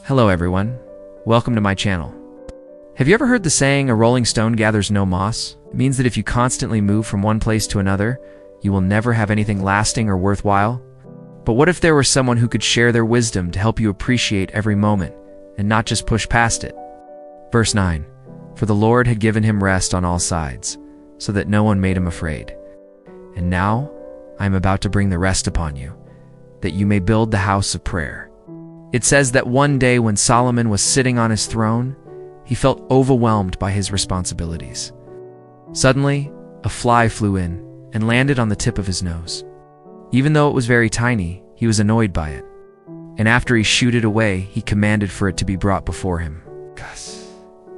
Hello everyone, welcome to my channel. Have you ever heard the saying, a rolling stone gathers no moss? It means that if you constantly move from one place to another, you will never have anything lasting or worthwhile. But what if there were someone who could share their wisdom to help you appreciate every moment, and not just push past it? Verse 9, for the Lord had given him rest on all sides, so that no one made him afraid. And now I am about to bring the rest upon you, that you may build the house of prayer. It says that one day when Solomon was sitting on his throne, he felt overwhelmed by his responsibilities. Suddenly, a fly flew in and landed on the tip of his nose. Even though it was very tiny, he was annoyed by it. And after he shooed it away, he commanded for it to be brought before him.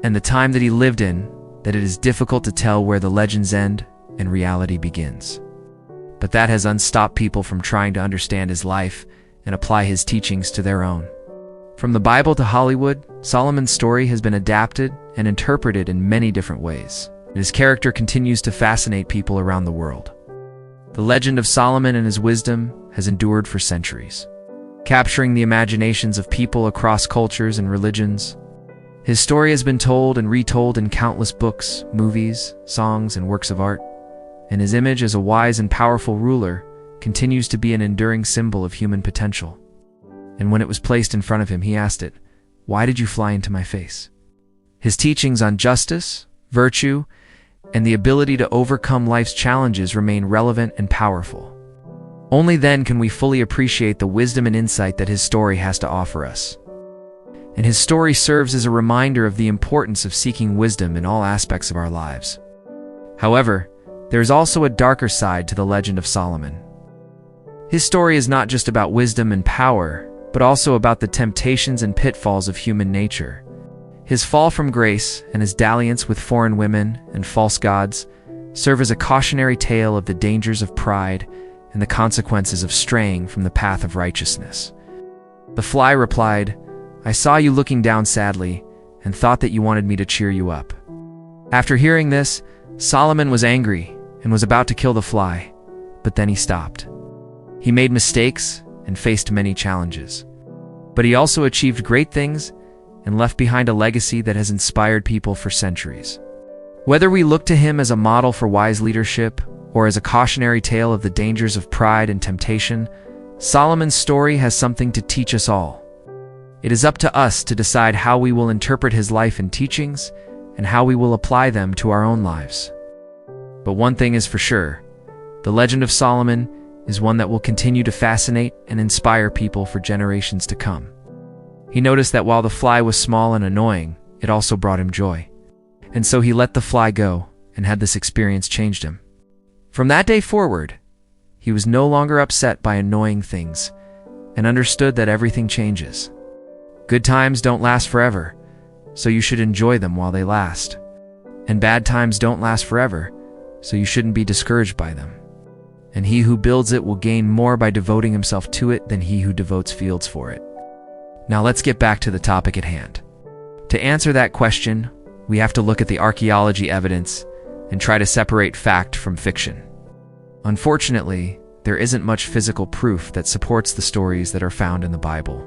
And the time that he lived in, that it is difficult to tell where the legends end and reality begins. But that has unstopped people from trying to understand his life and apply his teachings to their own. From the Bible to Hollywood, Solomon's story has been adapted and interpreted in many different ways. His character continues to fascinate people around the world. The legend of Solomon and his wisdom has endured for centuries, capturing the imaginations of people across cultures and religions. His story has been told and retold in countless books, movies, songs, and works of art, and his image as a wise and powerful ruler continues to be an enduring symbol of human potential. And when it was placed in front of him, he asked it, "Why did you fly into my face?" His teachings on justice, virtue, and the ability to overcome life's challenges remain relevant and powerful. Only then can we fully appreciate the wisdom and insight that his story has to offer us. And his story serves as a reminder of the importance of seeking wisdom in all aspects of our lives. However, there is also a darker side to the legend of Solomon. His story is not just about wisdom and power, but also about the temptations and pitfalls of human nature. His fall from grace and his dalliance with foreign women and false gods serve as a cautionary tale of the dangers of pride and the consequences of straying from the path of righteousness. The fly replied, "I saw you looking down sadly and thought that you wanted me to cheer you up." After hearing this, Solomon was angry and was about to kill the fly, but then he stopped. He made mistakes and faced many challenges, but he also achieved great things and left behind a legacy that has inspired people for centuries. Whether we look to him as a model for wise leadership or as a cautionary tale of the dangers of pride and temptation, Solomon's story has something to teach us all. It is up to us to decide how we will interpret his life and teachings and how we will apply them to our own lives. But one thing is for sure, the legend of Solomon is one that will continue to fascinate and inspire people for generations to come. He noticed that while the fly was small and annoying, it also brought him joy. And so he let the fly go and had this experience changed him. From that day forward, he was no longer upset by annoying things and understood that everything changes. Good times don't last forever, so you should enjoy them while they last. And bad times don't last forever, so you shouldn't be discouraged by them. And he who builds it will gain more by devoting himself to it than he who devotes fields for it. Now let's get back to the topic at hand. To answer that question, we have to look at the archaeology evidence and try to separate fact from fiction. Unfortunately, there isn't much physical proof that supports the stories that are found in the Bible.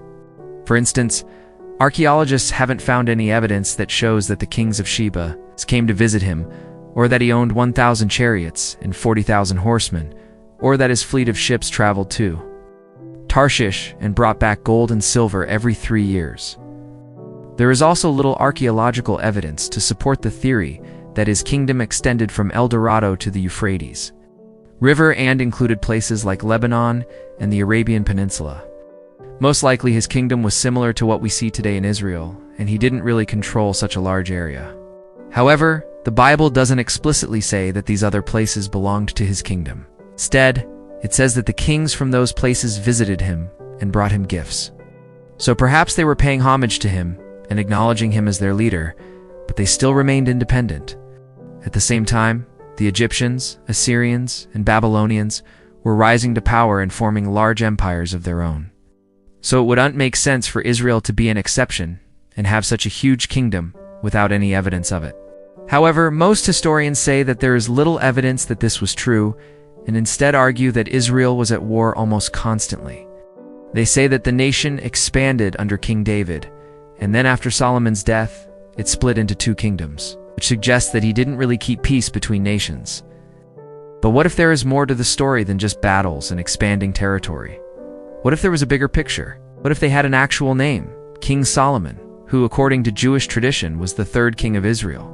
For instance, archaeologists haven't found any evidence that shows that the kings of Sheba came to visit him, or that he owned 1,000 chariots and 40,000 horsemen, or that his fleet of ships traveled to Tarshish and brought back gold and silver every 3 years. There is also little archaeological evidence to support the theory that his kingdom extended from El Dorado to the Euphrates River and included places like Lebanon and the Arabian Peninsula. Most likely his kingdom was similar to what we see today in Israel, and he didn't really control such a large area. However, the Bible doesn't explicitly say that these other places belonged to his kingdom. Instead, it says that the kings from those places visited him and brought him gifts. So perhaps they were paying homage to him and acknowledging him as their leader, but they still remained independent. At the same time, the Egyptians, Assyrians, and Babylonians were rising to power and forming large empires of their own. So it wouldn't make sense for Israel to be an exception and have such a huge kingdom without any evidence of it. However, most historians say that there is little evidence that this was true, and instead argue that Israel was at war almost constantly. They say that the nation expanded under King David, and then after Solomon's death, it split into two kingdoms, which suggests that he didn't really keep peace between nations. But what if there is more to the story than just battles and expanding territory? What if there was a bigger picture? What if they had an actual name, King Solomon, who, according to Jewish tradition, was the third king of Israel?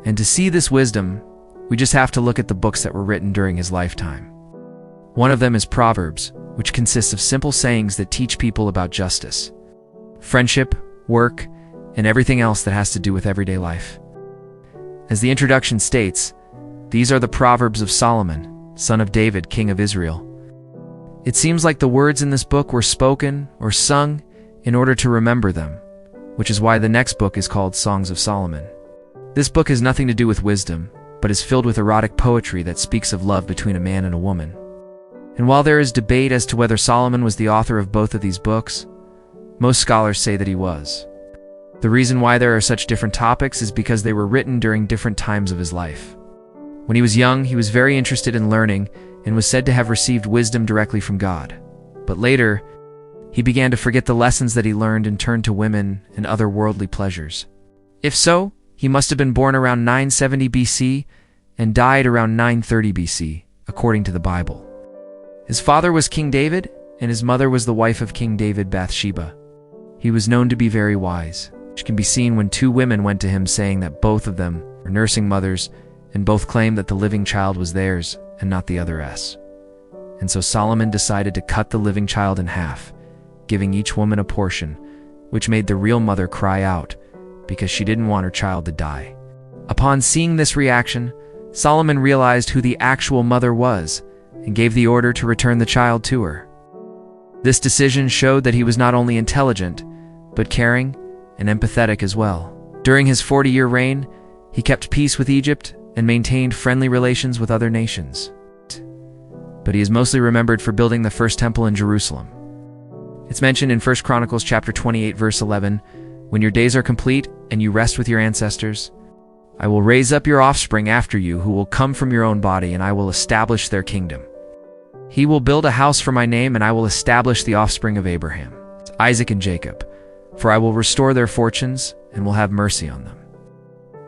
And to see this wisdom, we just have to look at the books that were written during his lifetime. One of them is Proverbs, which consists of simple sayings that teach people about justice, friendship, work, and everything else that has to do with everyday life. As the introduction states, these are the Proverbs of Solomon, son of David, king of Israel. It seems like the words in this book were spoken or sung in order to remember them, which is why the next book is called Songs of Solomon. This book has nothing to do with wisdom, but is filled with erotic poetry that speaks of love between a man and a woman. And while there is debate as to whether Solomon was the author of both of these books, most scholars say that he was. The reason why there are such different topics is because they were written during different times of his life. When he was young, he was very interested in learning and was said to have received wisdom directly from God. But later, he began to forget the lessons that he learned and turned to women and other worldly pleasures. If so, he must have been born around 970 BC and died around 930 BC, according to the Bible. His father was King David, and his mother was the wife of King David, Bathsheba. He was known to be very wise, which can be seen when two women went to him saying that both of them were nursing mothers and both claimed that the living child was theirs and not the other's. And so Solomon decided to cut the living child in half, giving each woman a portion, which made the real mother cry out because she didn't want her child to die. Upon seeing this reaction, Solomon realized who the actual mother was and gave the order to return the child to her. This decision showed that he was not only intelligent, but caring and empathetic as well. During his 40-year reign, he kept peace with Egypt and maintained friendly relations with other nations. But he is mostly remembered for building the first temple in Jerusalem. It's mentioned in 1 Chronicles chapter 28, verse 11, "When your days are complete and you rest with your ancestors, I will raise up your offspring after you who will come from your own body, and I will establish their kingdom. He will build a house for my name, and I will establish the offspring of Abraham, Isaac, and Jacob, for I will restore their fortunes and will have mercy on them."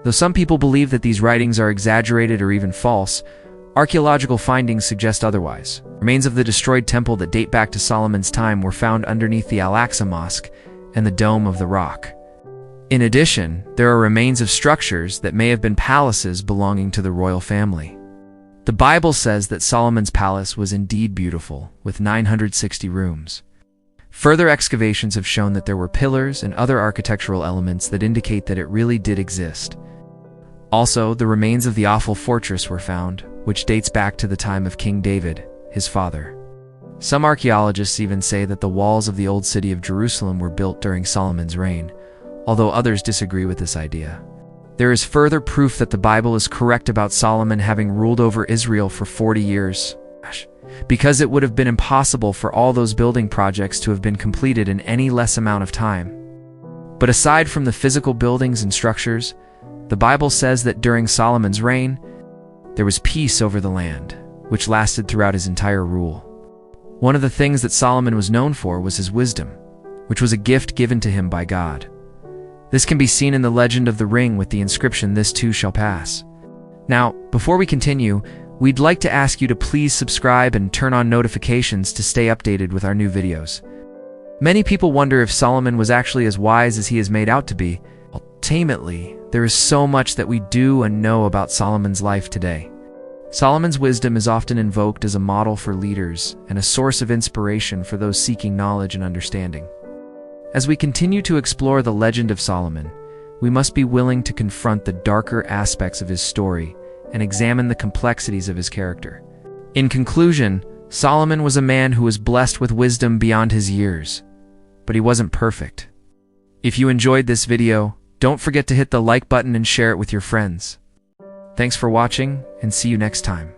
Though some people believe that these writings are exaggerated or even false, archaeological findings suggest otherwise. Remains of the destroyed temple that date back to Solomon's time were found underneath the Al-Aqsa Mosque and the Dome of the Rock. In addition, there are remains of structures that may have been palaces belonging to the royal family. The Bible says that Solomon's palace was indeed beautiful, with 960 rooms. Further excavations have shown that there were pillars and other architectural elements that indicate that it really did exist. Also, the remains of the awful fortress were found, which dates back to the time of King David, his father. Some archaeologists even say that the walls of the old city of Jerusalem were built during Solomon's reign, although others disagree with this idea. There is further proof that the Bible is correct about Solomon having ruled over Israel for 40 years, because it would have been impossible for all those building projects to have been completed in any less amount of time. But aside from the physical buildings and structures, the Bible says that during Solomon's reign, there was peace over the land, which lasted throughout his entire rule. One of the things that Solomon was known for was his wisdom, which was a gift given to him by God. This can be seen in the legend of the ring with the inscription, "This too shall pass." Now, before we continue, we'd like to ask you to please subscribe and turn on notifications to stay updated with our new videos. Many people wonder if Solomon was actually as wise as he is made out to be. Ultimately, there is so much that we do and know about Solomon's life today. Solomon's wisdom is often invoked as a model for leaders and a source of inspiration for those seeking knowledge and understanding. As we continue to explore the legend of Solomon, we must be willing to confront the darker aspects of his story and examine the complexities of his character. In conclusion, Solomon was a man who was blessed with wisdom beyond his years, but he wasn't perfect. If you enjoyed this video, don't forget to hit the like button and share it with your friends. Thanks for watching, and see you next time.